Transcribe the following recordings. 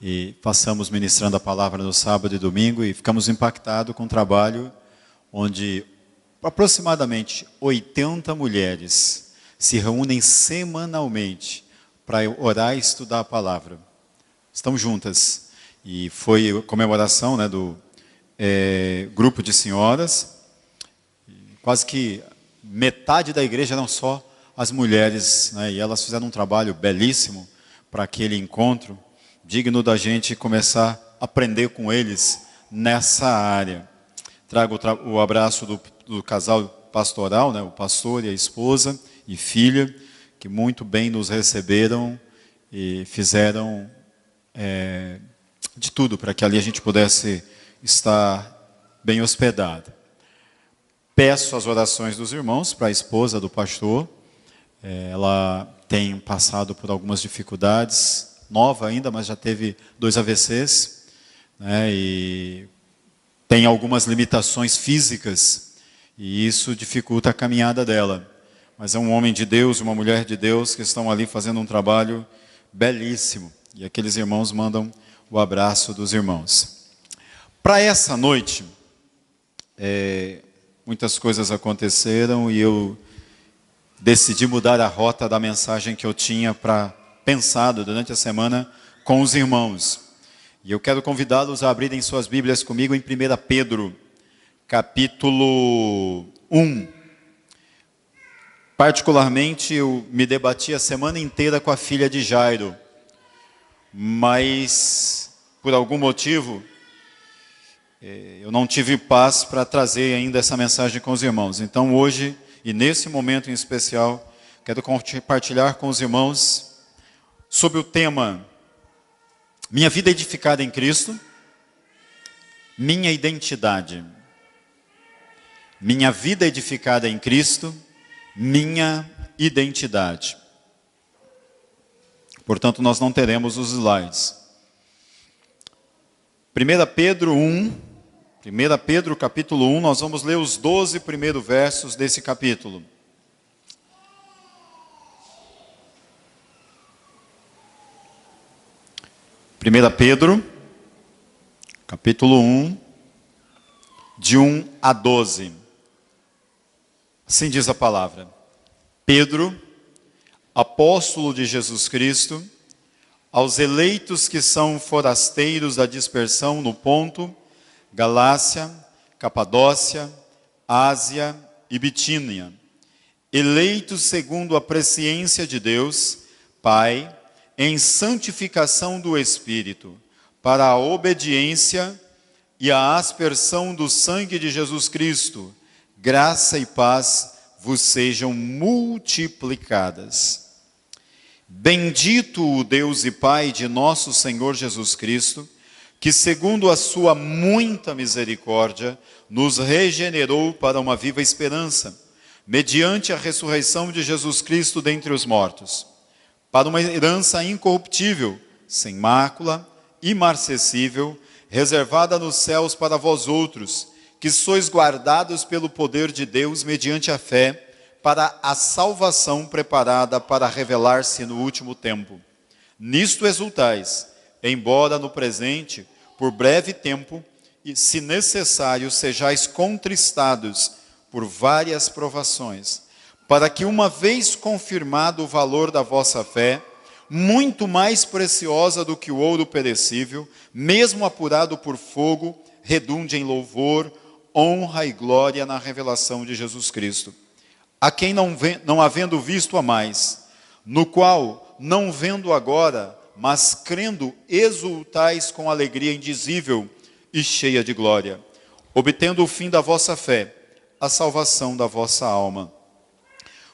e passamos ministrando a palavra no sábado e domingo e ficamos impactados com o trabalho onde aproximadamente 80 mulheres se reúnem semanalmente para orar e estudar a palavra. Estão juntas. E foi comemoração, né, do grupo de senhoras. Quase que metade da igreja eram só as mulheres, né, e elas fizeram um trabalho belíssimo para aquele encontro, digno da gente começar a aprender com eles nessa área. Trago o abraço do casal pastoral, né, o pastor e a esposa e filha, que muito bem nos receberam e fizeram de tudo para que ali a gente pudesse estar bem hospedado. Peço as orações dos irmãos para a esposa do pastor. Ela tem passado por algumas dificuldades, nova ainda, mas já teve 2 AVCs, né, e tem algumas limitações físicas, e isso dificulta a caminhada dela. Mas é um homem de Deus, uma mulher de Deus, que estão ali fazendo um trabalho belíssimo. E aqueles irmãos mandam o abraço dos irmãos. Para essa noite, muitas coisas aconteceram e eu decidi mudar a rota da mensagem que eu tinha pensado durante a semana com os irmãos. E eu quero convidá-los a abrirem suas Bíblias comigo em 1 Pedro, capítulo 1. Particularmente, eu me debati a semana inteira com a filha de Jairo, mas, por algum motivo, eu não tive paz para trazer ainda essa mensagem com os irmãos. Então, hoje, e nesse momento em especial, quero compartilhar com os irmãos sobre o tema Minha vida edificada em Cristo, minha identidade. Minha vida edificada em Cristo, minha identidade. Portanto, nós não teremos os slides. 1 Pedro capítulo 1, nós vamos ler os 12 primeiros versos desse capítulo. Primeira Pedro, capítulo 1, de 1 a 12. Assim diz a palavra. Pedro, apóstolo de Jesus Cristo, aos eleitos que são forasteiros da dispersão no Ponto, Galácia, Capadócia, Ásia e Bitínia, eleitos segundo a presciência de Deus, Pai, em santificação do Espírito, para a obediência e a aspersão do sangue de Jesus Cristo, graça e paz vos sejam multiplicadas. Bendito o Deus e Pai de nosso Senhor Jesus Cristo, que segundo a sua muita misericórdia, nos regenerou para uma viva esperança, mediante a ressurreição de Jesus Cristo dentre os mortos, para uma herança incorruptível, sem mácula, imarcessível, reservada nos céus para vós outros, que sois guardados pelo poder de Deus mediante a fé, para a salvação preparada para revelar-se no último tempo. Nisto exultais, embora no presente, por breve tempo, e se necessário, sejais contristados por várias provações, para que uma vez confirmado o valor da vossa fé, muito mais preciosa do que o ouro perecível, mesmo apurado por fogo, redunde em louvor, honra e glória na revelação de Jesus Cristo, a quem não havendo visto a mais, no qual, não vendo agora, mas crendo, exultais com alegria indizível e cheia de glória, obtendo o fim da vossa fé, a salvação da vossa alma.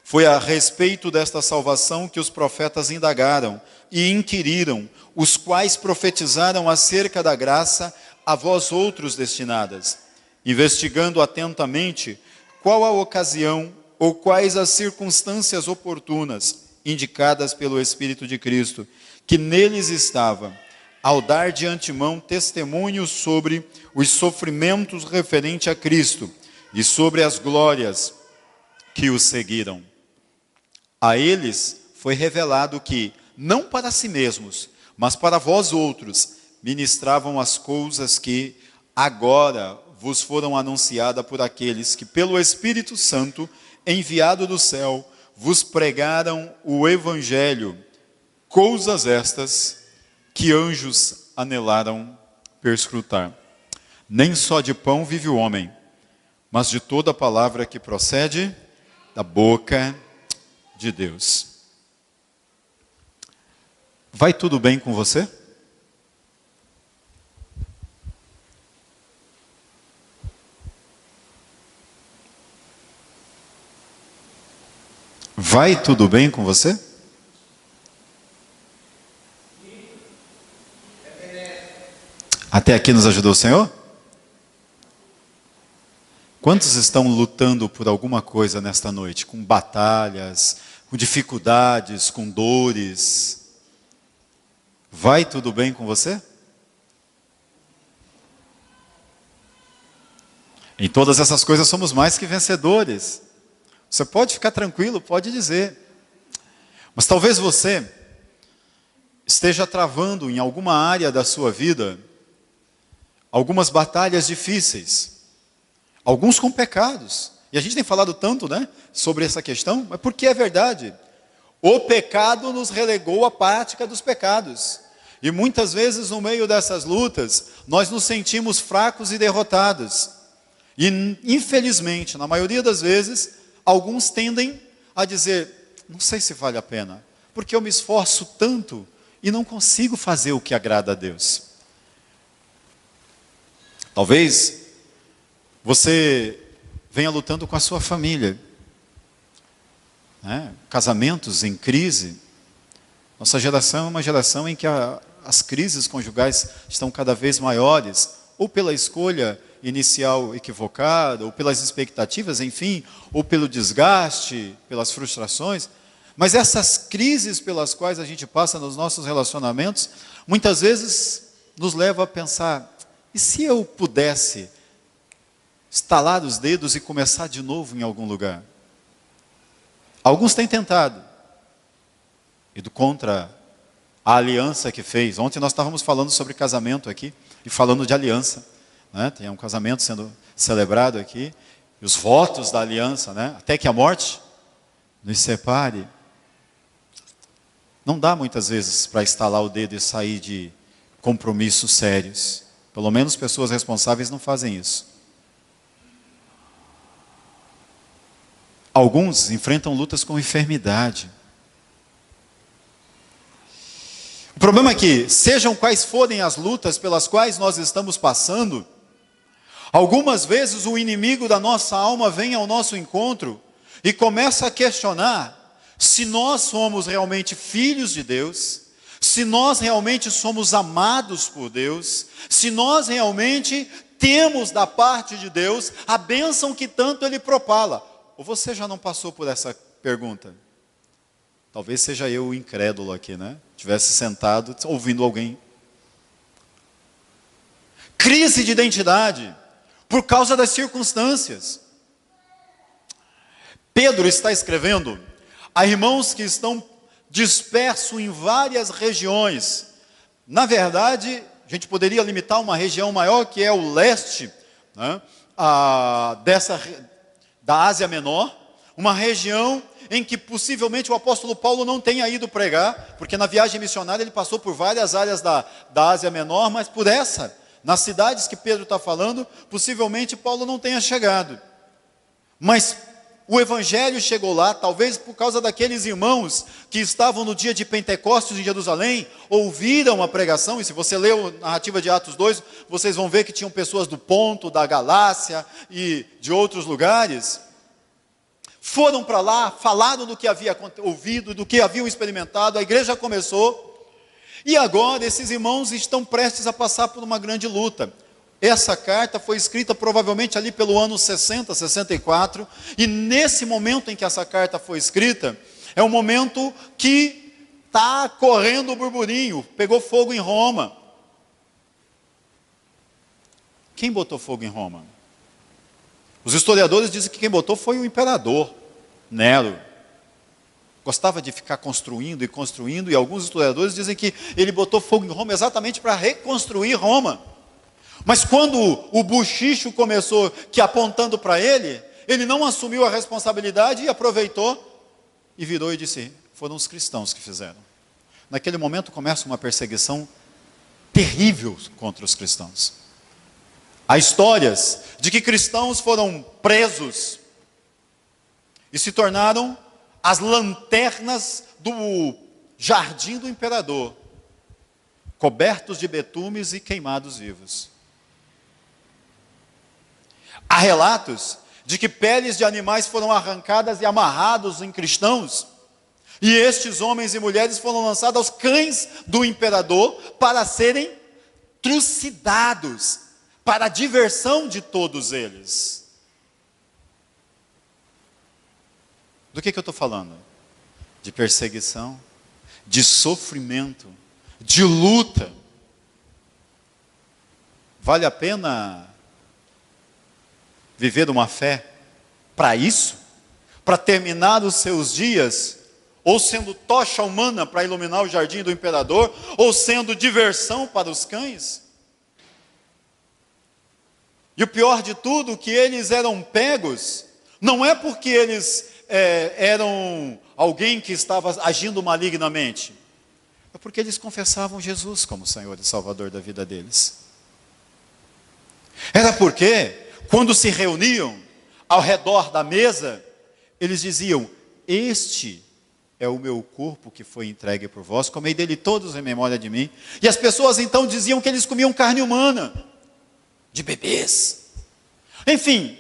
Foi a respeito desta salvação que os profetas indagaram e inquiriram, os quais profetizaram acerca da graça a vós outros destinadas, investigando atentamente qual a ocasião ou quais as circunstâncias oportunas indicadas pelo Espírito de Cristo, que neles estava, ao dar de antemão testemunho sobre os sofrimentos referente a Cristo e sobre as glórias que o seguiram. A eles foi revelado que, não para si mesmos, mas para vós outros, ministravam as coisas que agora vos foram anunciadas por aqueles que, pelo Espírito Santo, enviado do céu, vos pregaram o Evangelho, coisas estas que anjos anelaram perscrutar. Nem só de pão vive o homem, mas de toda palavra que procede da boca de Deus. Vai tudo bem com você? Vai tudo bem com você? Até aqui nos ajudou o Senhor? Quantos estão lutando por alguma coisa nesta noite? Com batalhas, com dificuldades, com dores? Vai tudo bem com você? Em todas essas coisas somos mais que vencedores. Você pode ficar tranquilo, pode dizer. Mas talvez você esteja travando em alguma área da sua vida algumas batalhas difíceis, alguns com pecados. E a gente tem falado tanto, sobre essa questão, mas porque é verdade. O pecado nos relegou à prática dos pecados. E muitas vezes no meio dessas lutas, nós nos sentimos fracos e derrotados. E infelizmente, na maioria das vezes, alguns tendem a dizer, não sei se vale a pena, porque eu me esforço tanto e não consigo fazer o que agrada a Deus. Talvez você venha lutando com a sua família, casamentos em crise. Nossa geração é uma geração em que as crises conjugais estão cada vez maiores, ou pela escolha inicial equivocada, ou pelas expectativas, enfim, ou pelo desgaste, pelas frustrações. Mas essas crises pelas quais a gente passa nos nossos relacionamentos, muitas vezes nos levam a pensar, e se eu pudesse estalar os dedos e começar de novo em algum lugar? Alguns têm tentado, ido contra a aliança que fez. Ontem nós estávamos falando sobre casamento aqui, e falando de aliança. Tem um casamento sendo celebrado aqui, e os votos da aliança, até que a morte nos separe. Não dá muitas vezes para estalar o dedo e sair de compromissos sérios. Pelo menos pessoas responsáveis não fazem isso. Alguns enfrentam lutas com enfermidade. O problema é que, sejam quais forem as lutas pelas quais nós estamos passando, algumas vezes o inimigo da nossa alma vem ao nosso encontro e começa a questionar se nós somos realmente filhos de Deus, se nós realmente somos amados por Deus, se nós realmente temos da parte de Deus a bênção que tanto Ele propala. Ou você já não passou por essa pergunta? Talvez seja eu o incrédulo aqui, Tivesse sentado ouvindo alguém. Crise de identidade por causa das circunstâncias. Pedro está escrevendo a irmãos que estão dispersos em várias regiões. Na verdade, a gente poderia limitar uma região maior, que é o leste, da Ásia Menor, uma região em que possivelmente o apóstolo Paulo não tenha ido pregar, porque na viagem missionária ele passou por várias áreas da Ásia Menor, mas por essa, nas cidades que Pedro está falando, possivelmente Paulo não tenha chegado. Mas o Evangelho chegou lá, talvez por causa daqueles irmãos que estavam no dia de Pentecostes em Jerusalém, ouviram a pregação, e se você leu a narrativa de Atos 2, vocês vão ver que tinham pessoas do Ponto, da Galácia e de outros lugares. Foram para lá, falaram do que havia ouvido, do que haviam experimentado, a igreja começou, e agora esses irmãos estão prestes a passar por uma grande luta. Essa carta foi escrita provavelmente ali pelo ano 60, 64, e nesse momento em que essa carta foi escrita, é o momento que está correndo o burburinho, pegou fogo em Roma. Quem botou fogo em Roma? Os historiadores dizem que quem botou foi o imperador, Nero. gostava de ficar construindo, e alguns historiadores dizem que ele botou fogo em Roma exatamente para reconstruir Roma. Mas quando o buchicho começou, que apontando para ele, ele não assumiu a responsabilidade e aproveitou e virou e disse: foram os cristãos que fizeram. Naquele momento começa uma perseguição terrível contra os cristãos. Há histórias de que cristãos foram presos e se tornaram as lanternas do jardim do imperador, cobertos de betumes e queimados vivos. Há relatos de que peles de animais foram arrancadas e amarrados em cristãos, e estes homens e mulheres foram lançados aos cães do imperador para serem trucidados, para a diversão de todos eles. Do que eu estou falando? De perseguição, de sofrimento, de luta. Vale a pena viver uma fé para isso? Para terminar os seus dias, ou sendo tocha humana para iluminar o jardim do imperador, ou sendo diversão para os cães? E o pior de tudo, que eles eram pegos, não é porque eles eram alguém que estava agindo malignamente, é porque eles confessavam Jesus como Senhor e Salvador da vida deles. Era porque, quando se reuniam ao redor da mesa, eles diziam: este é o meu corpo que foi entregue por vós, comei dele todos em memória de mim. E as pessoas então diziam que eles comiam carne humana, de bebês. Enfim,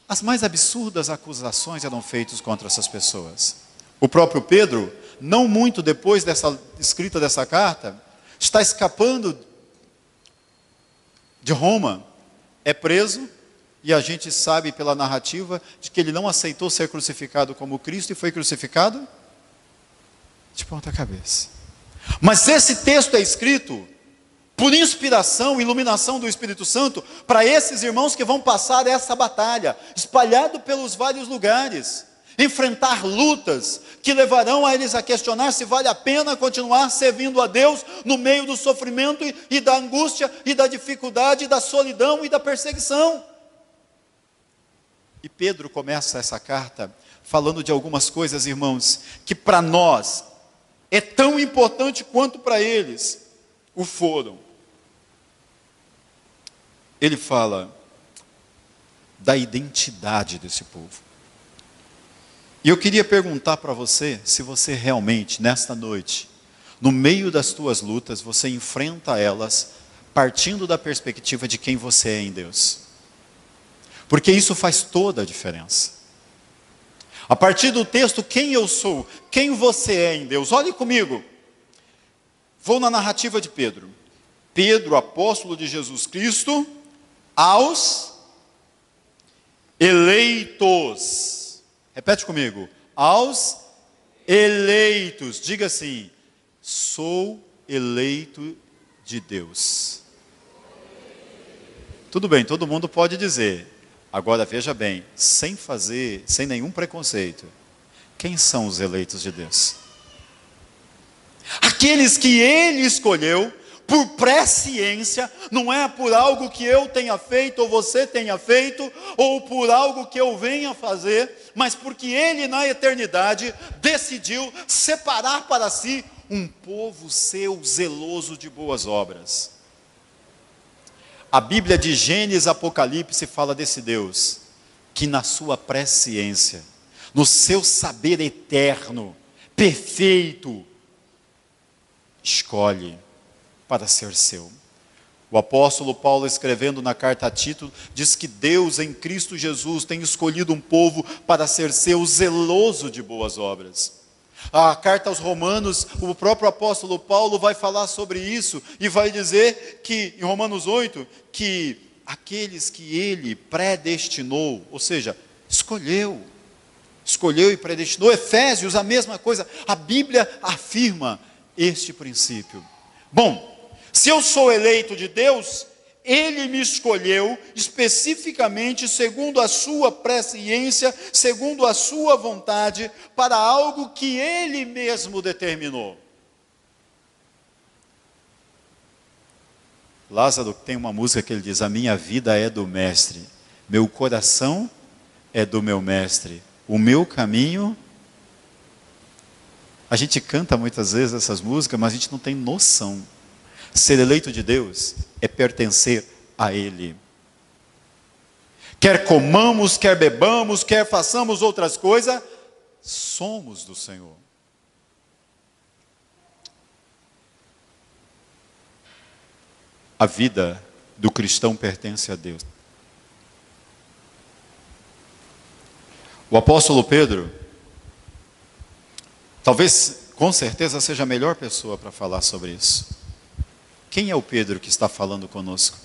as mais absurdas acusações eram feitas contra essas pessoas. O próprio Pedro, não muito depois dessa escrita dessa carta, está escapando de Roma, é preso, e a gente sabe pela narrativa de que ele não aceitou ser crucificado como Cristo e foi crucificado de ponta cabeça. Mas esse texto é escrito por inspiração, iluminação do Espírito Santo, para esses irmãos que vão passar essa batalha, espalhado pelos vários lugares, enfrentar lutas que levarão a eles a questionar se vale a pena continuar servindo a Deus no meio do sofrimento e da angústia e da dificuldade, da solidão e da perseguição. E Pedro começa essa carta falando de algumas coisas, irmãos, que para nós é tão importante quanto para eles o foram. Ele fala da identidade desse povo. E eu queria perguntar para você, se você realmente, nesta noite, no meio das tuas lutas, você enfrenta elas partindo da perspectiva de quem você é em Deus. Porque isso faz toda a diferença. A partir do texto, quem eu sou, quem você é em Deus. Olhe comigo. Vou na narrativa de Pedro. Pedro, apóstolo de Jesus Cristo, aos eleitos. Repete comigo. Aos eleitos. Diga assim: sou eleito de Deus. Tudo bem, todo mundo pode dizer. Agora veja bem, sem nenhum preconceito. Quem são os eleitos de Deus? Aqueles que Ele escolheu por presciência, não é por algo que eu tenha feito ou você tenha feito, ou por algo que eu venha fazer, mas porque Ele na eternidade decidiu separar para si um povo seu zeloso de boas obras. A Bíblia de Gênesis e Apocalipse fala desse Deus, que na sua presciência, no seu saber eterno, perfeito, escolhe para ser seu. O apóstolo Paulo, escrevendo na carta a Tito, diz que Deus em Cristo Jesus tem escolhido um povo para ser seu, zeloso de boas obras. A carta aos Romanos, o próprio apóstolo Paulo vai falar sobre isso e vai dizer que, em Romanos 8, que aqueles que ele predestinou, ou seja, escolheu e predestinou. Efésios, a mesma coisa. A Bíblia afirma este princípio. Bom, se eu sou eleito de Deus, Ele me escolheu especificamente segundo a sua presciência, segundo a sua vontade, para algo que Ele mesmo determinou. Lázaro tem uma música que ele diz: a minha vida é do Mestre, meu coração é do meu Mestre, o meu caminho... A gente canta muitas vezes essas músicas, mas a gente não tem noção. Ser eleito de Deus é pertencer a Ele. Quer comamos, quer bebamos, quer façamos outras coisas, somos do Senhor. A vida do cristão pertence a Deus. O apóstolo Pedro, talvez, com certeza, seja a melhor pessoa para falar sobre isso. Quem é o Pedro que está falando conosco?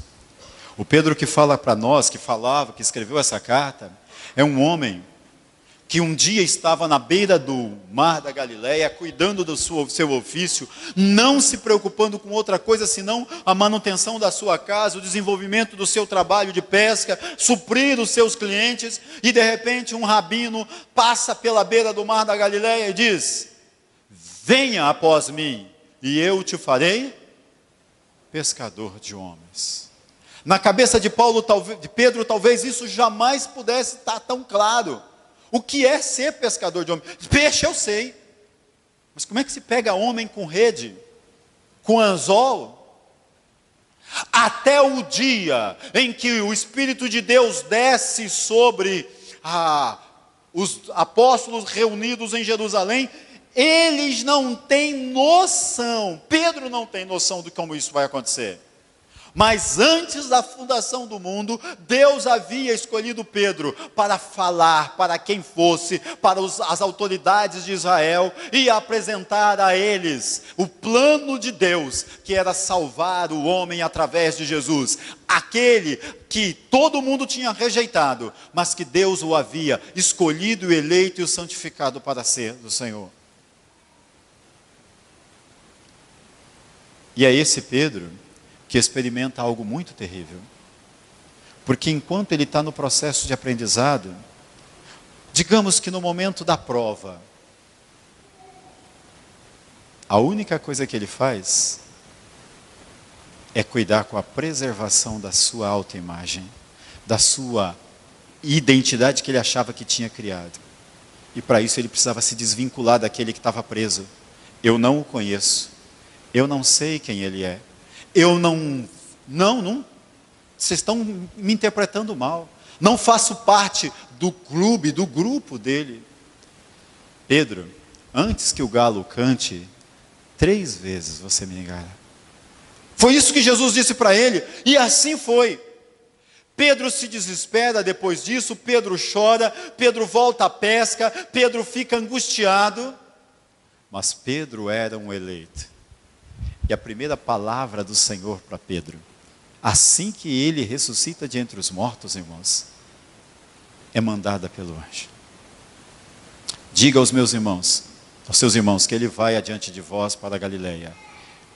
O Pedro que fala para nós, que falava, que escreveu essa carta, é um homem que um dia estava na beira do mar da Galileia, cuidando do seu ofício, não se preocupando com outra coisa senão a manutenção da sua casa, o desenvolvimento do seu trabalho de pesca, suprir os seus clientes, e de repente um rabino passa pela beira do mar da Galileia e diz: venha após mim, e eu te farei pescador de homens. Na cabeça de Pedro, talvez isso jamais pudesse estar tão claro. O que é ser pescador de homens? Peixe eu sei, mas como é que se pega homem com rede, com anzol? Até o dia em que o Espírito de Deus desce sobre os apóstolos reunidos em Jerusalém, eles não têm noção, Pedro não tem noção de como isso vai acontecer. Mas antes da fundação do mundo, Deus havia escolhido Pedro para falar para quem fosse, para as autoridades de Israel, e apresentar a eles o plano de Deus, que era salvar o homem através de Jesus, aquele que todo mundo tinha rejeitado, mas que Deus o havia escolhido, eleito e santificado para ser do Senhor. E é esse Pedro que experimenta algo muito terrível. Porque enquanto ele está no processo de aprendizado, digamos que no momento da prova, a única coisa que ele faz é cuidar com a preservação da sua autoimagem, da sua identidade que ele achava que tinha criado. E para isso ele precisava se desvincular daquele que estava preso. Eu não o conheço, eu não sei quem ele é. Eu não, vocês estão me interpretando mal. Não faço parte do clube, do grupo dele. Pedro, antes que o galo cante, 3 vezes você me negará. Foi isso que Jesus disse para ele, e assim foi. Pedro se desespera depois disso, Pedro chora, Pedro volta à pesca, Pedro fica angustiado. Mas Pedro era um eleito. E a primeira palavra do Senhor para Pedro, assim que ele ressuscita de entre os mortos, irmãos, é mandada pelo anjo. Diga aos meus irmãos, aos seus irmãos, que ele vai adiante de vós para a Galileia.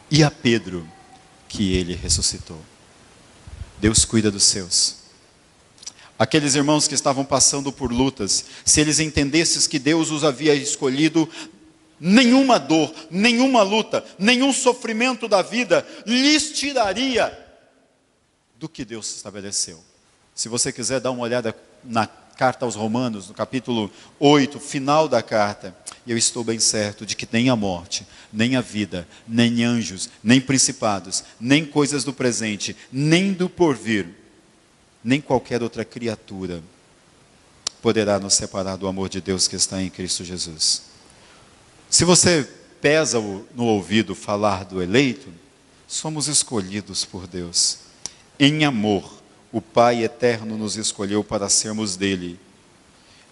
E a Pedro, que ele ressuscitou. Deus cuida dos seus. Aqueles irmãos que estavam passando por lutas, se eles entendessem que Deus os havia escolhido, nenhuma dor, nenhuma luta, nenhum sofrimento da vida lhes tiraria do que Deus estabeleceu. Se você quiser dar uma olhada na carta aos Romanos, no capítulo 8, final da carta, eu estou bem certo de que nem a morte, nem a vida, nem anjos, nem principados, nem coisas do presente, nem do porvir, nem qualquer outra criatura poderá nos separar do amor de Deus que está em Cristo Jesus. Se você pesa no ouvido falar do eleito, somos escolhidos por Deus. Em amor, o Pai eterno nos escolheu para sermos dele.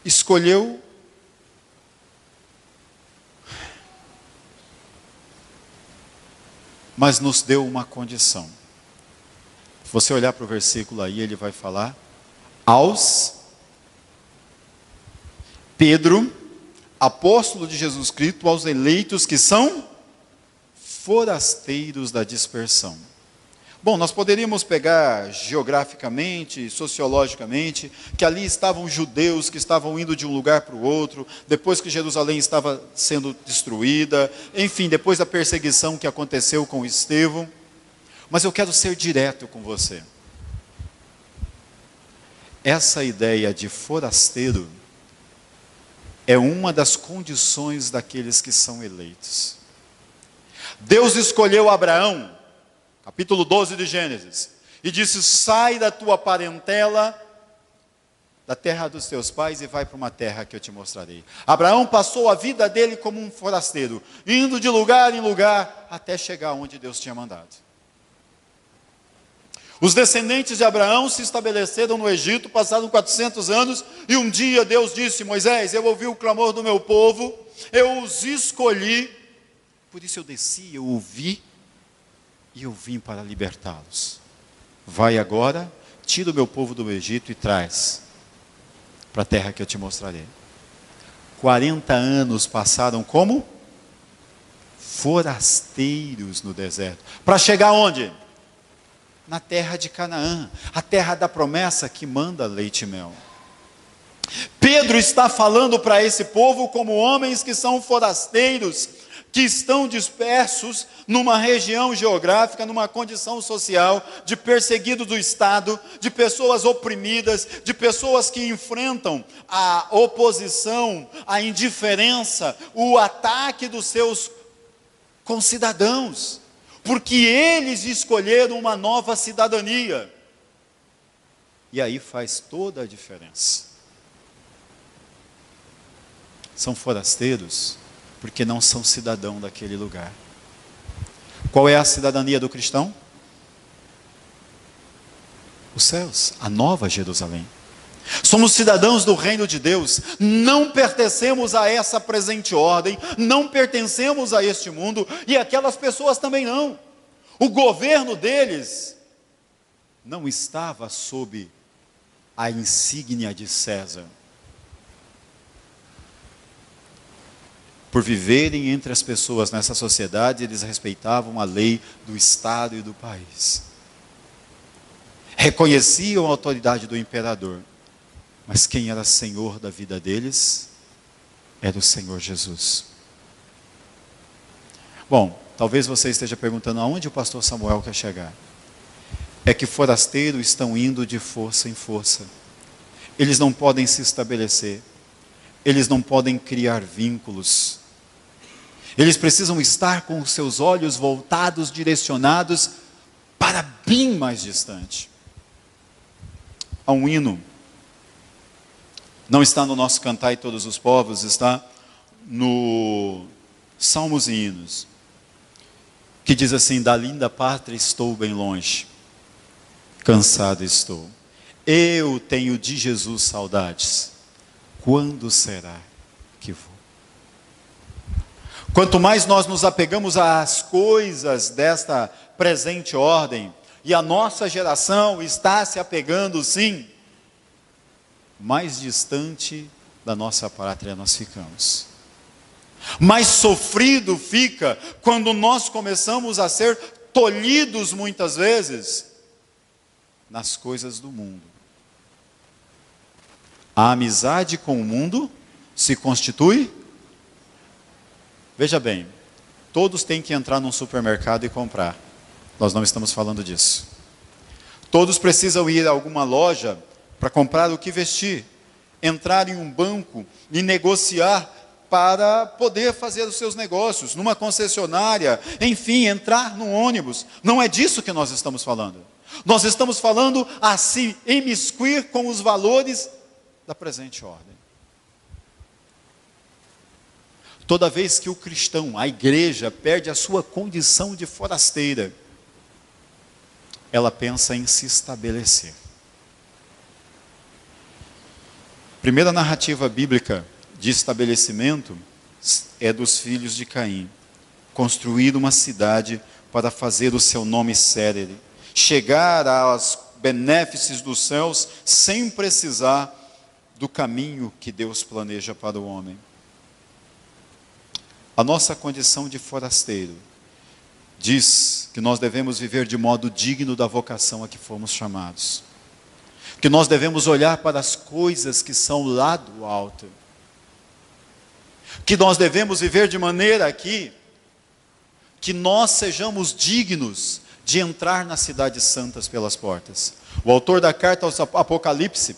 Escolheu mas nos deu uma condição. Se você olhar para o versículo aí, ele vai falar aos Pedro, apóstolo de Jesus Cristo, aos eleitos que são forasteiros da dispersão. Bom, nós poderíamos pegar geograficamente, sociologicamente, que ali estavam judeus que estavam indo de um lugar para o outro, depois que Jerusalém estava sendo destruída, enfim, depois da perseguição que aconteceu com Estevão. Mas eu quero ser direto com você. Essa ideia de forasteiro é uma das condições daqueles que são eleitos. Deus escolheu Abraão, capítulo 12 de Gênesis, e disse: sai da tua parentela, da terra dos teus pais, e vai para uma terra que eu te mostrarei. Abraão passou a vida dele como um forasteiro, indo de lugar em lugar, até chegar onde Deus tinha mandado. Os descendentes de Abraão se estabeleceram no Egito, passaram 400 anos, e um dia Deus disse: Moisés, eu ouvi o clamor do meu povo, eu os escolhi, por isso eu desci, eu ouvi, e eu vim para libertá-los. Vai agora, tira o meu povo do Egito e traz para a terra que eu te mostrarei. 40 anos passaram como forasteiros no deserto. Para chegar onde? Na terra de Canaã, a terra da promessa que manda leite e mel. Pedro está falando para esse povo como homens que são forasteiros, que estão dispersos numa região geográfica, numa condição social, de perseguidos do Estado, de pessoas oprimidas, de pessoas que enfrentam a oposição, a indiferença, o ataque dos seus concidadãos, porque eles escolheram uma nova cidadania. E aí faz toda a diferença. São forasteiros porque não são cidadão daquele lugar. Qual é a cidadania do cristão? Os céus, a nova Jerusalém. Somos cidadãos do reino de Deus, não pertencemos a essa presente ordem, não pertencemos a este mundo, e aquelas pessoas também não. O governo deles não estava sob a insígnia de César. Por viverem entre as pessoas nessa sociedade, eles respeitavam a lei do Estado e do país. Reconheciam a autoridade do imperador. Mas quem era senhor da vida deles era o Senhor Jesus. Bom, talvez você esteja perguntando aonde o pastor Samuel quer chegar. É que forasteiros estão indo de força em força. Eles não podem se estabelecer. Eles não podem criar vínculos. Eles precisam estar com os seus olhos voltados, direcionados para bem mais distante. Há um hino, não está no nosso Cantai Todos os Povos, está no Salmos e Hinos, que diz assim: da linda pátria estou bem longe, cansado estou. Eu tenho de Jesus saudades, quando será que vou? Quanto mais nós nos apegamos às coisas desta presente ordem, e a nossa geração está se apegando sim, mais distante da nossa pátria nós ficamos. Mais sofrido fica quando nós começamos a ser tolhidos muitas vezes nas coisas do mundo. A amizade com o mundo se constitui. Veja bem, todos têm que entrar num supermercado e comprar. Nós não estamos falando disso. Todos precisam ir a alguma loja para comprar o que vestir, entrar em um banco e negociar para poder fazer os seus negócios, numa concessionária, enfim, entrar num ônibus. Não é disso que nós estamos falando. Nós estamos falando a se imiscuir com os valores da presente ordem. Toda vez que o cristão, a igreja, perde a sua condição de forasteira, ela pensa em se estabelecer. Primeira narrativa bíblica de estabelecimento é dos filhos de Caim. Construir uma cidade para fazer o seu nome célere, chegar aos benefícios dos céus sem precisar do caminho que Deus planeja para o homem. A nossa condição de forasteiro diz que nós devemos viver de modo digno da vocação a que fomos chamados. Que nós devemos olhar para as coisas que são lá do alto. Que nós devemos viver de maneira aqui que nós sejamos dignos de entrar nas cidades santas pelas portas. O autor da carta aos Apocalipse,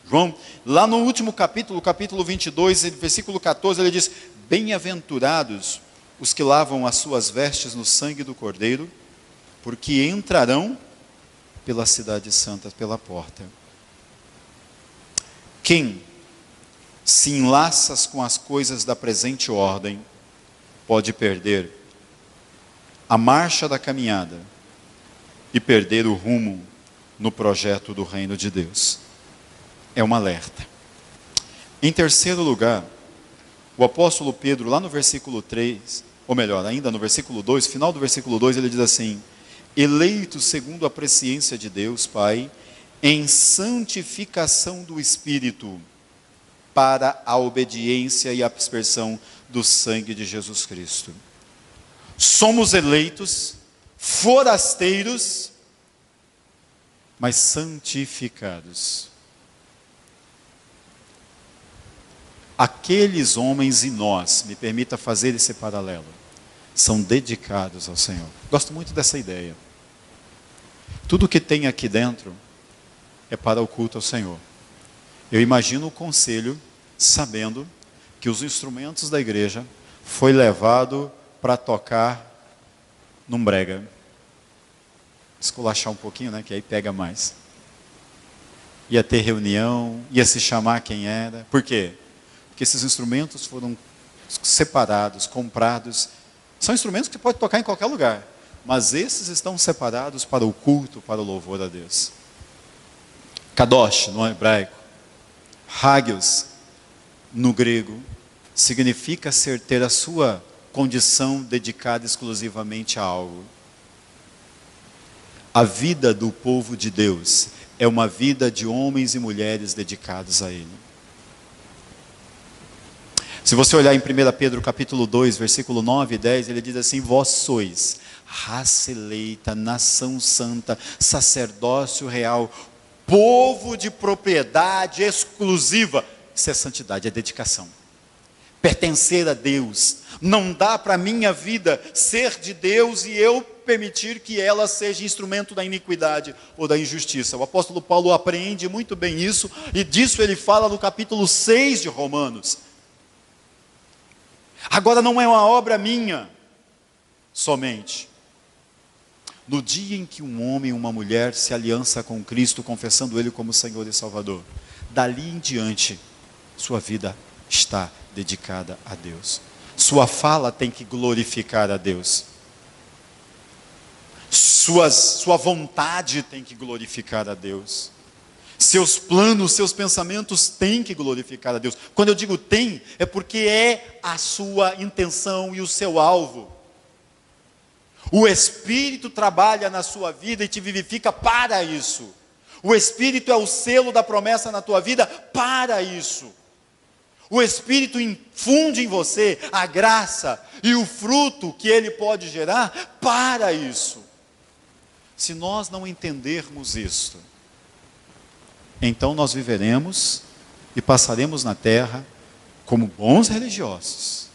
João, lá no último capítulo, capítulo 22, versículo 14, ele diz: bem-aventurados os que lavam as suas vestes no sangue do Cordeiro, porque entrarão pela cidade santa, pela porta. Quem se enlaça com as coisas da presente ordem, pode perder a marcha da caminhada e perder o rumo no projeto do reino de Deus. É um alerta. Em terceiro lugar, o apóstolo Pedro, lá no versículo 3, ou melhor, ainda no versículo 2, final do versículo 2, ele diz assim: eleitos segundo a presciência de Deus, Pai, em santificação do Espírito, para a obediência e a aspersão do sangue de Jesus Cristo. Somos eleitos, forasteiros, mas santificados. Aqueles homens e nós, me permita fazer esse paralelo, são dedicados ao Senhor. Gosto muito dessa ideia. Tudo que tem aqui dentro é para o culto ao Senhor. Eu imagino o conselho sabendo que os instrumentos da igreja foi levado para tocar num brega. Esculachar um pouquinho, né, que aí pega mais. Ia ter reunião, ia se chamar quem era. Por quê? Porque esses instrumentos foram separados, comprados. São instrumentos que pode tocar em qualquer lugar, mas esses estão separados para o culto, para o louvor a Deus. Kadosh, no hebraico. Hagios, no grego, significa ter a sua condição dedicada exclusivamente a algo. A vida do povo de Deus é uma vida de homens e mulheres dedicados a Ele. Se você olhar em 1 Pedro capítulo 2, versículo 9 e 10, ele diz assim: vós sois raça eleita, nação santa, sacerdócio real, povo de propriedade exclusiva. Isso é santidade, é dedicação. Pertencer a Deus. Não dá para a minha vida ser de Deus e eu permitir que ela seja instrumento da iniquidade ou da injustiça. O apóstolo Paulo apreende muito bem isso, e disso ele fala no capítulo 6 de Romanos. Agora não é uma obra minha somente. No dia em que um homem e uma mulher se aliança com Cristo, confessando Ele como Senhor e Salvador, dali em diante, sua vida está dedicada a Deus. Sua fala tem que glorificar a Deus. Sua vontade tem que glorificar a Deus. Seus planos, seus pensamentos têm que glorificar a Deus. Quando eu digo tem, é porque é a sua intenção e o seu alvo. O Espírito trabalha na sua vida e te vivifica para isso. O Espírito é o selo da promessa na tua vida para isso. O Espírito infunde em você a graça e o fruto que Ele pode gerar para isso. Se nós não entendermos isto, então nós viveremos e passaremos na terra como bons religiosos,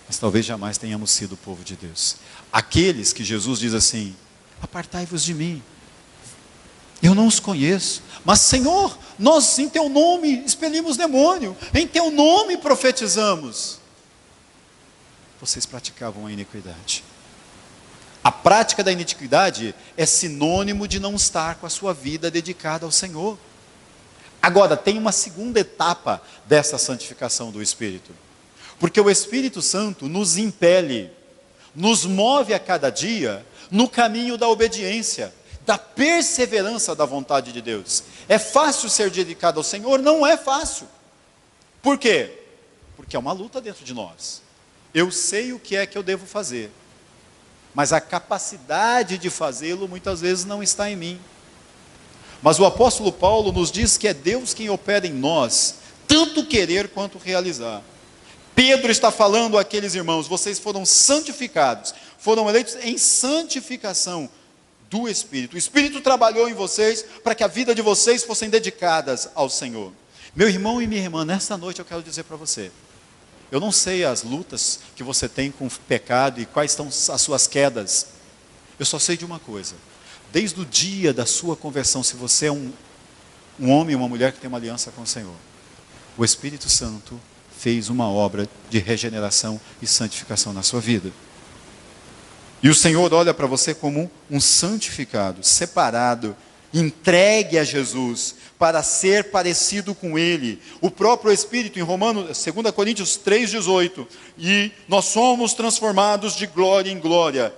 mas talvez jamais tenhamos sido o povo de Deus. Aqueles que Jesus diz assim: apartai-vos de mim, eu não os conheço, mas Senhor, nós em teu nome expelimos demônio, em teu nome profetizamos. Vocês praticavam a iniquidade. A prática da iniquidade é sinônimo de não estar com a sua vida dedicada ao Senhor. Agora, tem uma segunda etapa dessa santificação do Espírito. Porque o Espírito Santo nos impele, nos move a cada dia no caminho da obediência, da perseverança da vontade de Deus. É fácil ser dedicado ao Senhor? Não é fácil. Por quê? Porque é uma luta dentro de nós. Eu sei o que é que eu devo fazer, mas a capacidade de fazê-lo muitas vezes não está em mim. Mas o apóstolo Paulo nos diz que é Deus quem opera em nós, tanto querer quanto realizar. Pedro está falando àqueles irmãos: vocês foram santificados, foram eleitos em santificação do Espírito. O Espírito trabalhou em vocês para que a vida de vocês fossem dedicadas ao Senhor. Meu irmão e minha irmã, nessa noite eu quero dizer para você: eu não sei as lutas que você tem com o pecado e quais são as suas quedas. Eu só sei de uma coisa: desde o dia da sua conversão, se você é um homem e uma mulher que tem uma aliança com o Senhor, o Espírito Santo fez uma obra de regeneração e santificação na sua vida. E o Senhor olha para você como um santificado, separado, entregue a Jesus, para ser parecido com Ele. O próprio Espírito, em Romanos, 2 Coríntios 3,18, e nós somos transformados de glória em glória,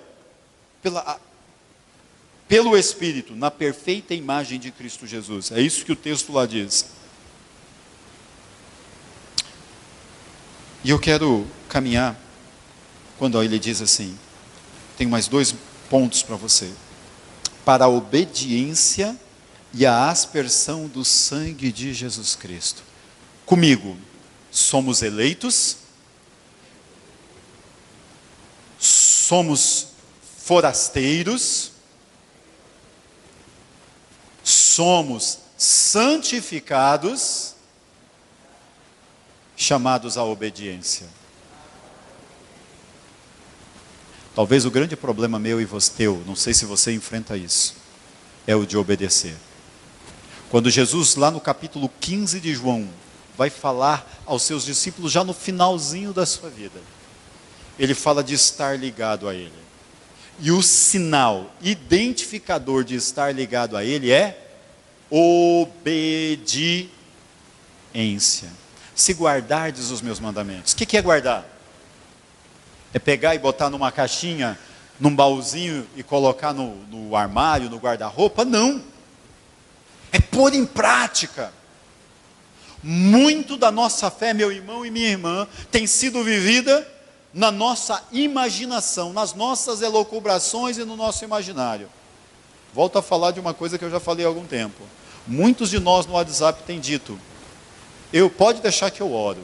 pelo Espírito, na perfeita imagem de Cristo Jesus. É isso que o texto lá diz. E eu quero caminhar, quando ele diz assim, tenho mais 2 pontos para você: para a obediência e a aspersão do sangue de Jesus Cristo. Comigo, somos eleitos, somos forasteiros, somos santificados, chamados à obediência. Talvez o grande problema meu e teu, não sei se você enfrenta isso, é o de obedecer. Quando Jesus, lá no capítulo 15 de João, vai falar aos seus discípulos, já no finalzinho da sua vida, ele fala de estar ligado a Ele. E o sinal identificador de estar ligado a Ele é obediência. Se guardardes os meus mandamentos. O que é guardar? É pegar e botar numa caixinha, num baúzinho e colocar no armário, no guarda-roupa? Não. É pôr em prática. Muito da nossa fé, meu irmão e minha irmã, tem sido vivida na nossa imaginação, nas nossas elucubrações e no nosso imaginário. Volto a falar de uma coisa que eu já falei há algum tempo. Muitos de nós no WhatsApp têm dito: pode deixar que eu oro.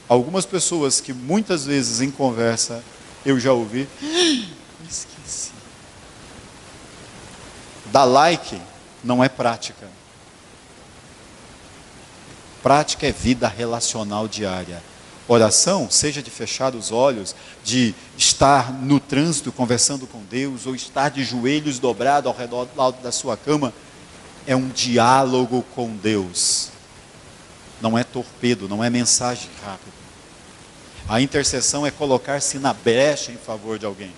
Algumas pessoas que muitas vezes em conversa eu já ouvi: esqueci. Dar like não é prática. Prática é vida relacional diária. Oração, seja de fechar os olhos, de estar no trânsito conversando com Deus, ou estar de joelhos dobrados ao redor da sua cama, é um diálogo com Deus. Não é torpedo, não é mensagem rápida. A intercessão é colocar-se na brecha em favor de alguém.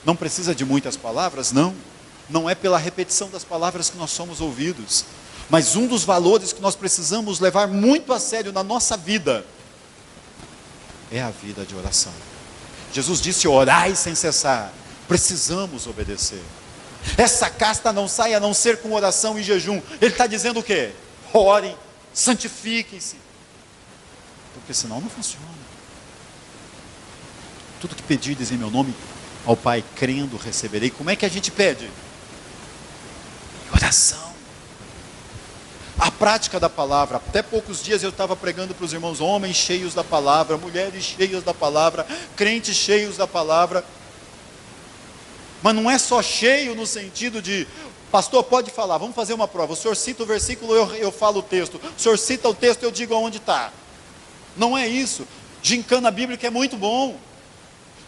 Não precisa de muitas palavras, não. Não é pela repetição das palavras que nós somos ouvidos. Mas um dos valores que nós precisamos levar muito a sério na nossa vida é a vida de oração. Jesus disse: orai sem cessar. Precisamos obedecer. Essa casta não sai a não ser com oração e jejum. Ele está dizendo o quê? Orem, santifiquem-se. Porque senão não funciona. Tudo que pedirdes em meu nome, ao Pai crendo receberei. Como é que a gente pede? Oração. A prática da palavra. Até poucos dias eu estava pregando para os irmãos: homens cheios da palavra, mulheres cheias da palavra, crentes cheios da palavra. Mas não é só cheio no sentido de: pastor, pode falar, vamos fazer uma prova. O senhor cita o versículo, eu falo o texto. O senhor cita o texto, eu digo aonde está. Não é isso. Gincana bíblica é muito bom.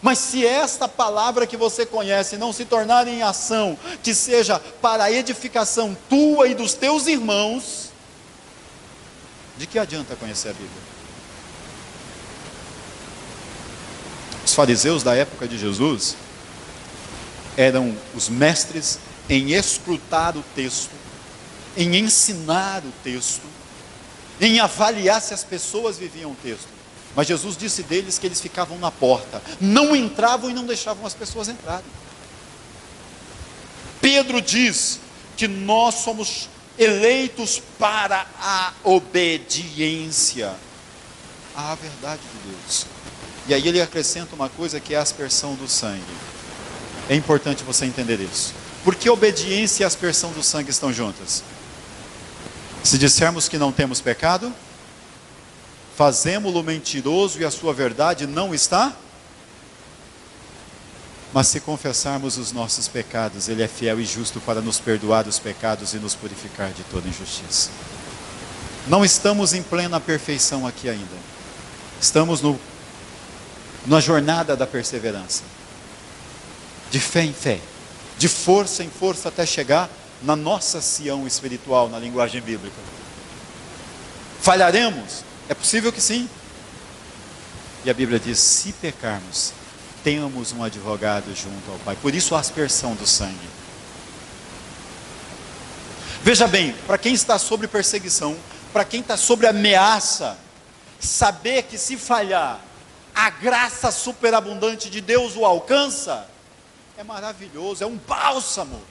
Mas se esta palavra que você conhece não se tornar em ação, que seja para a edificação tua e dos teus irmãos, de que adianta conhecer a Bíblia? Os fariseus da época de Jesus eram os mestres em escrutar o texto, em ensinar o texto, em avaliar se as pessoas viviam o texto. Mas Jesus disse deles que eles ficavam na porta, não entravam e não deixavam as pessoas entrarem. Pedro diz que nós somos eleitos para a obediência à verdade de Deus. E aí ele acrescenta uma coisa que é a aspersão do sangue. É importante você entender isso. Por que obediência e aspersão do sangue estão juntas? Se dissermos que não temos pecado, fazemo-lo mentiroso e a sua verdade não está? Mas se confessarmos os nossos pecados, Ele é fiel e justo para nos perdoar os pecados e nos purificar de toda injustiça. Não estamos em plena perfeição aqui ainda. Estamos na jornada da perseverança. De fé em fé. De força em força até chegar na nossa Sião espiritual, na linguagem bíblica. Falharemos? É possível que sim. E a Bíblia diz, se pecarmos, temos um advogado junto ao Pai. Por isso a aspersão do sangue. Veja bem, para quem está sob perseguição, para quem está sob ameaça, saber que se falhar, a graça superabundante de Deus o alcança, é maravilhoso, é um bálsamo.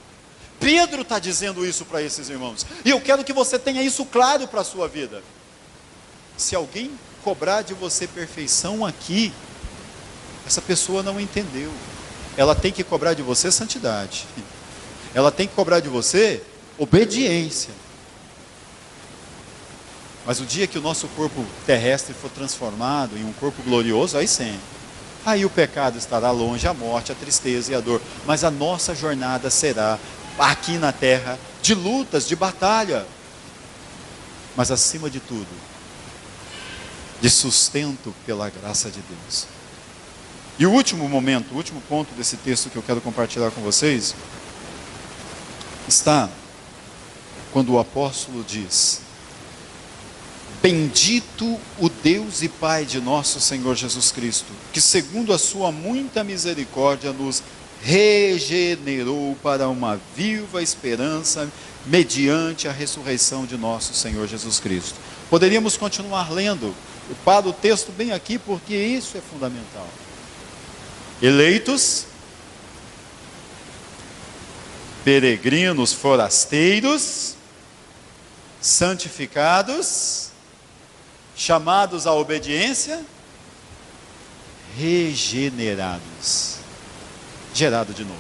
Pedro está dizendo isso para esses irmãos, e eu quero que você tenha isso claro para a sua vida. Se alguém cobrar de você perfeição aqui, essa pessoa não entendeu. Ela tem que cobrar de você santidade, ela tem que cobrar de você obediência. Mas o dia que o nosso corpo terrestre for transformado em um corpo glorioso, aí sim, aí o pecado estará longe, a morte, a tristeza e a dor. Mas a nossa jornada será aqui na terra de lutas, de batalha, mas acima de tudo, de sustento pela graça de Deus. E o último momento, o último ponto desse texto que eu quero compartilhar com vocês, está quando o apóstolo diz: bendito o Deus e Pai de nosso Senhor Jesus Cristo, que segundo a sua muita misericórdia nos regenerou para uma viva esperança mediante a ressurreição de nosso Senhor Jesus Cristo. Poderíamos continuar lendo, eu paro o texto bem aqui porque isso é fundamental. Eleitos, peregrinos, forasteiros, santificados, chamados à obediência, regenerados, gerado de novo.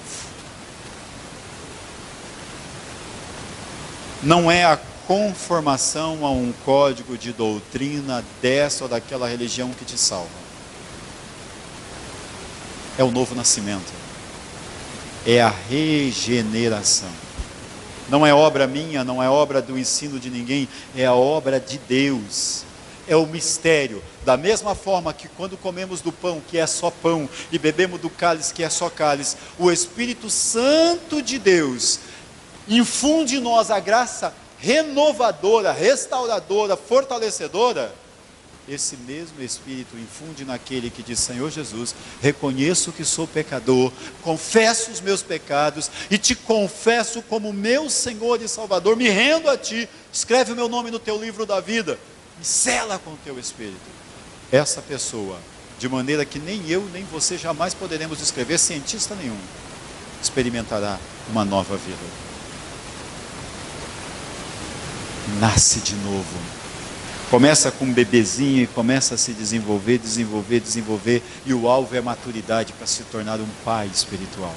Não é a conformação a um código de doutrina dessa ou daquela religião que te salva. É o novo nascimento. É a regeneração. Não é obra minha, não é obra do ensino de ninguém, é a obra de Deus. É o mistério. Da mesma forma que quando comemos do pão, que é só pão, e bebemos do cálice, que é só cálice, o Espírito Santo de Deus infunde em nós a graça renovadora, restauradora, fortalecedora. Esse mesmo Espírito infunde naquele que diz: Senhor Jesus, reconheço que sou pecador, confesso os meus pecados e te confesso como meu Senhor e Salvador, me rendo a ti, escreve o meu nome no teu livro da vida, me sela com o teu Espírito. Essa pessoa, de maneira que nem eu nem você jamais poderemos descrever, cientista nenhum, experimentará uma nova vida. Nasce de novo. Começa com um bebezinho e começa a se desenvolver, e o alvo é a maturidade para se tornar um pai espiritual.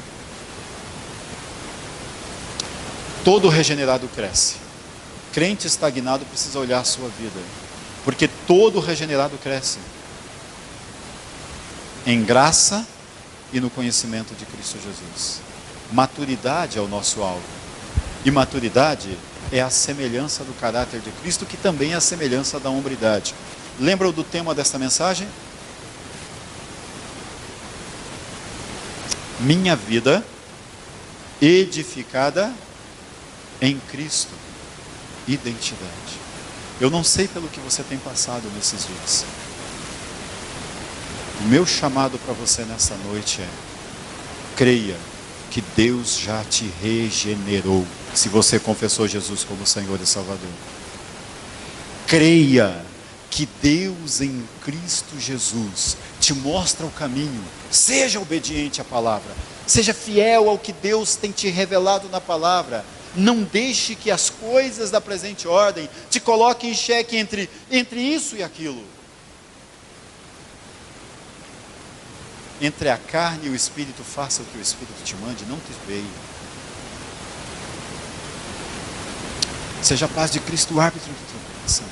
Todo regenerado cresce. Crente estagnado precisa olhar a sua vida, porque todo regenerado cresce em graça e no conhecimento de Cristo Jesus. Maturidade é o nosso alvo, e maturidade é a semelhança do caráter de Cristo, que também é a semelhança da hombridade. Lembram do tema desta mensagem? Minha vida edificada em Cristo. Identidade. Eu não sei pelo que você tem passado nesses dias. O meu chamado para você nessa noite é: creia que Deus já te regenerou, se você confessou Jesus como Senhor e Salvador. Creia que Deus em Cristo Jesus te mostra o caminho. Seja obediente à palavra, seja fiel ao que Deus tem te revelado na palavra. Não deixe que as coisas da presente ordem te coloquem em xeque entre isso e aquilo. Entre a carne e o Espírito, faça o que o Espírito te mande, não desveie. Seja a paz de Cristo o árbitro do teu coração.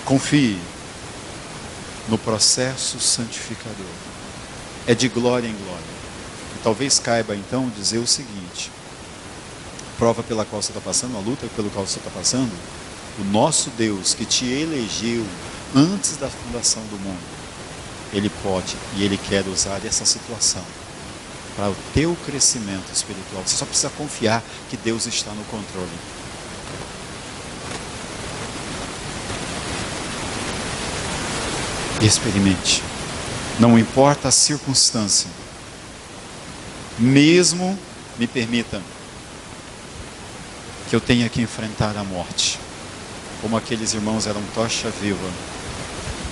Confie no processo santificador. É de glória em glória. E talvez caiba então dizer o seguinte: a prova pela qual você está passando, a luta pela qual você está passando, o nosso Deus que te elegeu antes da fundação do mundo, Ele pode e Ele quer usar essa situação para o teu crescimento espiritual. Você só precisa confiar que Deus está no controle. Experimente. Não importa a circunstância. Mesmo, me permita, que eu tenha que enfrentar a morte. Como aqueles irmãos eram tocha viva,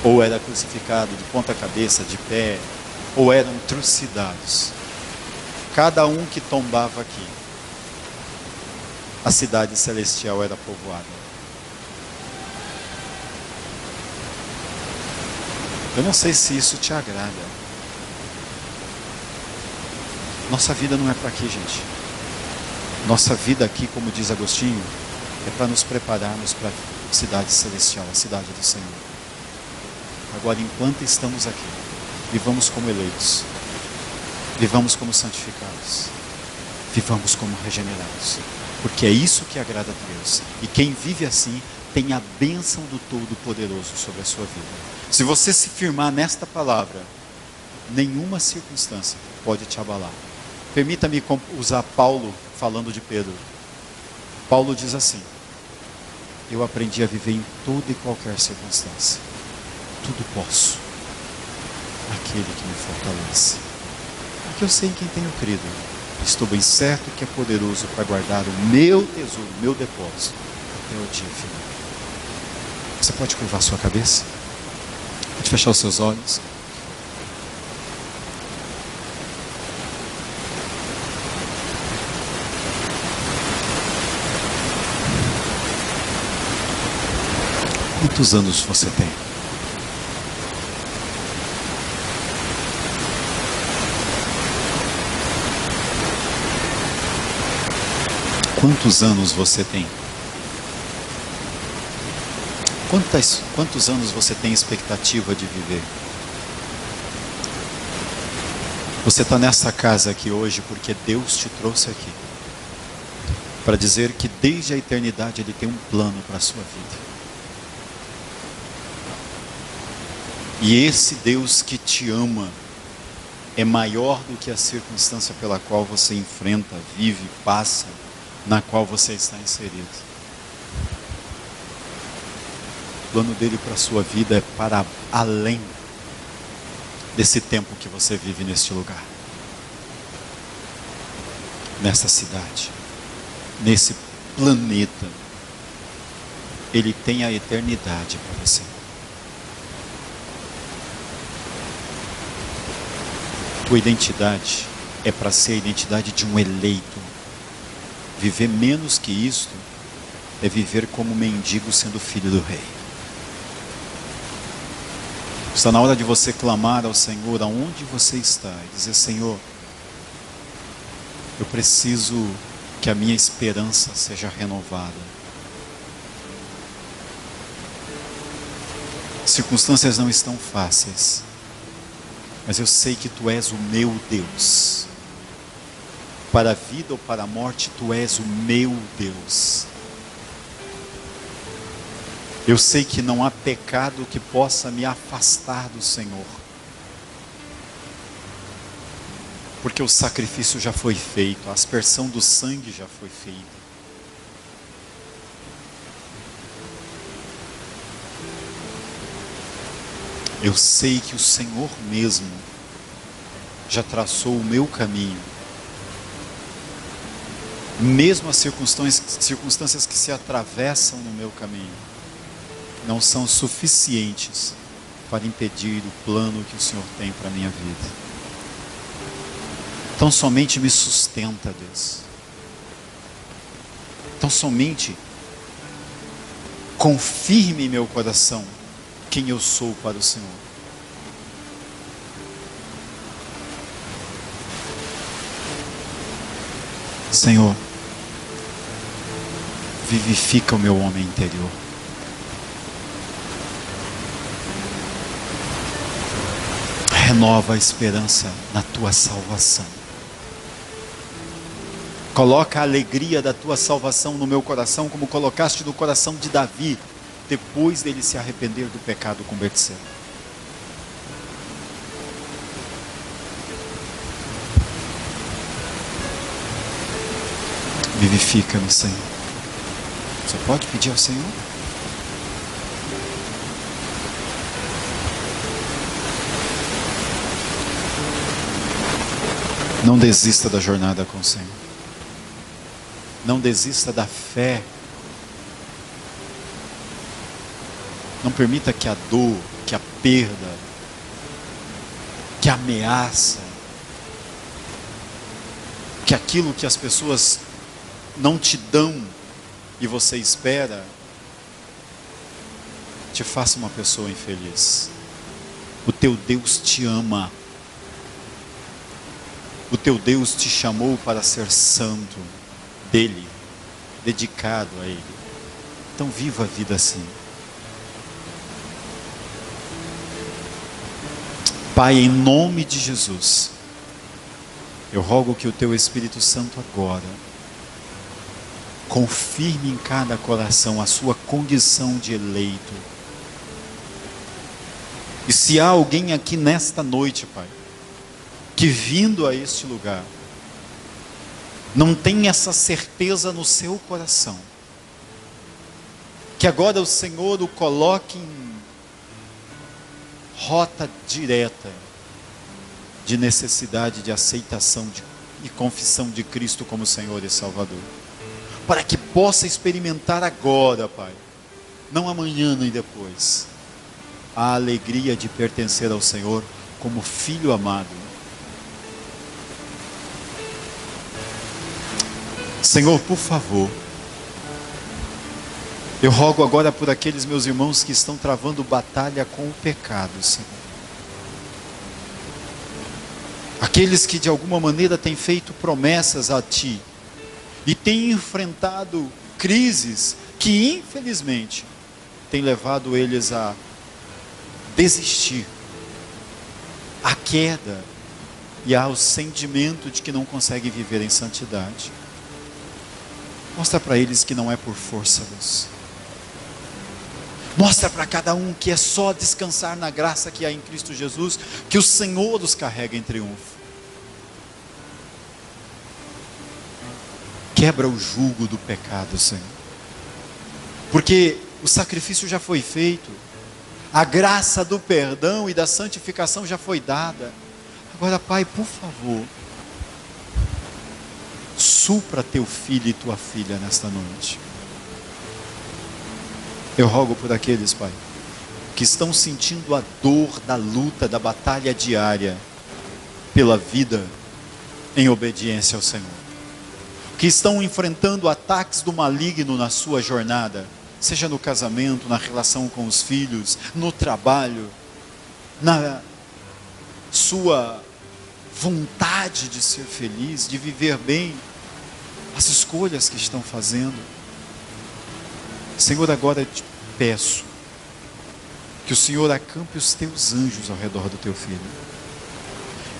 ou era crucificado de ponta cabeça, de pé, ou eram trucidados. Cada um que tombava aqui, a cidade celestial era povoada. Eu não sei se isso te agrada. Nossa vida não é para aqui, gente. Nossa vida aqui, como diz Agostinho, é para nos prepararmos para a cidade celestial, a cidade do Senhor. Agora, enquanto estamos aqui, vivamos como eleitos, vivamos como santificados, vivamos como regenerados, porque é isso que agrada a Deus. E quem vive assim tem a bênção do Todo-Poderoso sobre a sua vida. Se você se firmar nesta palavra, nenhuma circunstância pode te abalar. Permita-me usar Paulo falando de Pedro. Paulo diz assim: eu aprendi a viver em toda e qualquer circunstância. Tudo posso aquele que me fortalece. Porque eu sei em quem tenho crido. Estou bem certo que é poderoso para guardar o meu tesouro, o meu depósito, até o dia final. Você pode curvar sua cabeça? Pode fechar os seus olhos? Quantos anos você tem? Quantos anos você tem? Quantos anos você tem expectativa de viver? Você está nessa casa aqui hoje porque Deus te trouxe aqui para dizer que desde a eternidade Ele tem um plano para a sua vida. E esse Deus que te ama é maior do que a circunstância pela qual você enfrenta, vive, passa, na qual você está inserido. O plano dele para a sua vida é para além desse tempo que você vive neste lugar, nessa cidade, nesse planeta. Ele tem a eternidade para você. Tua identidade é para ser a identidade de um eleito. Viver menos que isto é viver como mendigo sendo filho do rei. Está na hora de você clamar ao Senhor aonde você está e dizer: Senhor, eu preciso que a minha esperança seja renovada. As circunstâncias não estão fáceis, mas eu sei que Tu és o meu Deus. Para a vida ou para a morte, Tu és o meu Deus. Eu sei que não há pecado que possa me afastar do Senhor, porque o sacrifício já foi feito, a aspersão do sangue já foi feita. Eu sei que o Senhor mesmo já traçou o meu caminho. Mesmo as circunstâncias que se atravessam no meu caminho não são suficientes para impedir o plano que o Senhor tem para a minha vida. Então somente me sustenta, Deus. Então somente confirme em meu coração quem eu sou para o Senhor. Senhor, vivifica o meu homem interior. renova a esperança na tua salvação. Coloca a alegria da tua salvação no meu coração, como colocaste no coração de Davi, depois dele se arrepender do pecado com Betseba. Vivifica-me, Senhor. Você pode pedir ao Senhor? Não desista da jornada com o Senhor. Não desista da fé. Não permita que a dor, que a perda, que a ameaça, que aquilo que as pessoas não te dão e você espera, te faça uma pessoa infeliz. O teu Deus te ama. O teu Deus te chamou para ser santo dele, dedicado a ele. Então viva a vida assim. Pai, em nome de Jesus, eu rogo que o teu Espírito Santo agora confirme em cada coração a sua condição de eleito. E se há alguém aqui nesta noite, Pai, que vindo a este lugar não tem essa certeza no seu coração, que agora o Senhor o coloque em rota direta de necessidade de aceitação e confissão de Cristo como Senhor e Salvador, para que possa experimentar agora, Pai, não amanhã nem depois, a alegria de pertencer ao Senhor como filho amado. Senhor, por favor, eu rogo agora por aqueles meus irmãos que estão travando batalha com o pecado, Senhor. Aqueles que de alguma maneira têm feito promessas a Ti e têm enfrentado crises que infelizmente têm levado eles a desistir, à queda e ao sentimento de que não conseguem viver em santidade. Mostra para eles que não é por força, Deus. Mostra para cada um que é só descansar na graça que há em Cristo Jesus, que o Senhor os carrega em triunfo. Quebra o jugo do pecado, Senhor. Porque o sacrifício já foi feito. A graça do perdão e da santificação já foi dada. Agora, Pai, por favor, supra teu filho e tua filha nesta noite. Eu rogo por aqueles, Pai, que estão sentindo a dor da luta, da batalha diária pela vida em obediência ao Senhor, que estão enfrentando ataques do maligno na sua jornada, seja no casamento, na relação com os filhos, no trabalho, na sua vontade de ser feliz, de viver bem, as escolhas que estão fazendo. Senhor, agora eu te peço que o Senhor acampe os teus anjos ao redor do teu filho,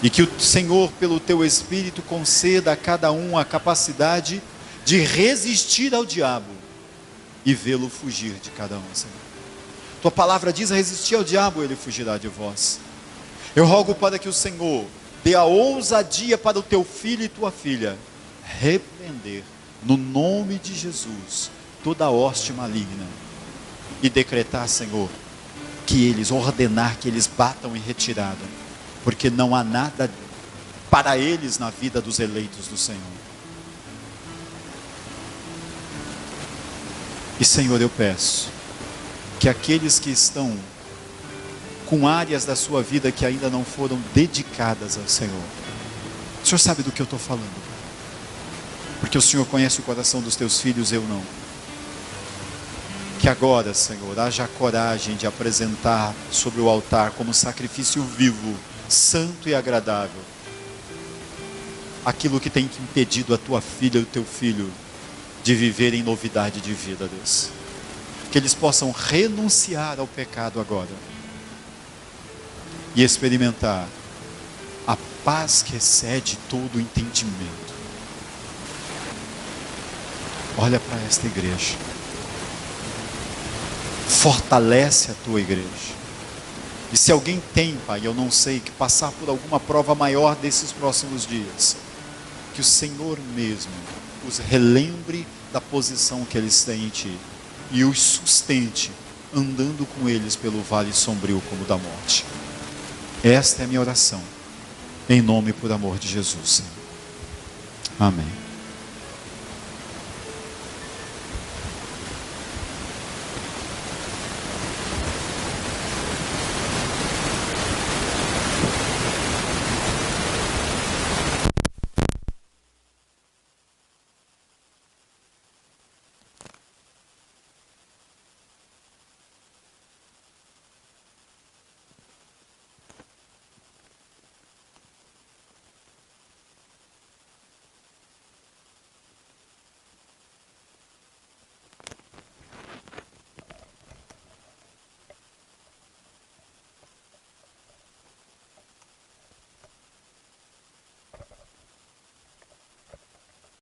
e que o Senhor, pelo teu Espírito, conceda a cada um a capacidade de resistir ao diabo e vê-lo fugir de cada um, Senhor. Tua palavra diz: resistir ao diabo, ele fugirá de vós. Eu rogo para que o Senhor dê a ousadia para o teu filho e tua filha repreender, no nome de Jesus, toda hoste maligna, e decretar, Senhor, que eles, ordenar que eles batam em retirada, porque não há nada para eles na vida dos eleitos do Senhor. E, Senhor, eu peço que aqueles que estão com áreas da sua vida que ainda não foram dedicadas ao Senhor, o Senhor sabe do que eu estou falando, porque o Senhor conhece o coração dos teus filhos, eu não. Que agora, Senhor, haja coragem de apresentar sobre o altar como sacrifício vivo, santo e agradável, aquilo que tem impedido a tua filha e o teu filho de viver em novidade de vida, Deus. Que eles possam renunciar ao pecado agora e experimentar paz que excede todo o entendimento. Olha para esta igreja. Fortalece a tua igreja. E se alguém tem, Pai, eu não sei, que passar por alguma prova maior desses próximos dias, que o Senhor mesmo os relembre da posição que eles têm em Ti e os sustente, andando com eles pelo vale sombrio como da morte. Esta é a minha oração, em nome e por amor de Jesus, Senhor. Amém.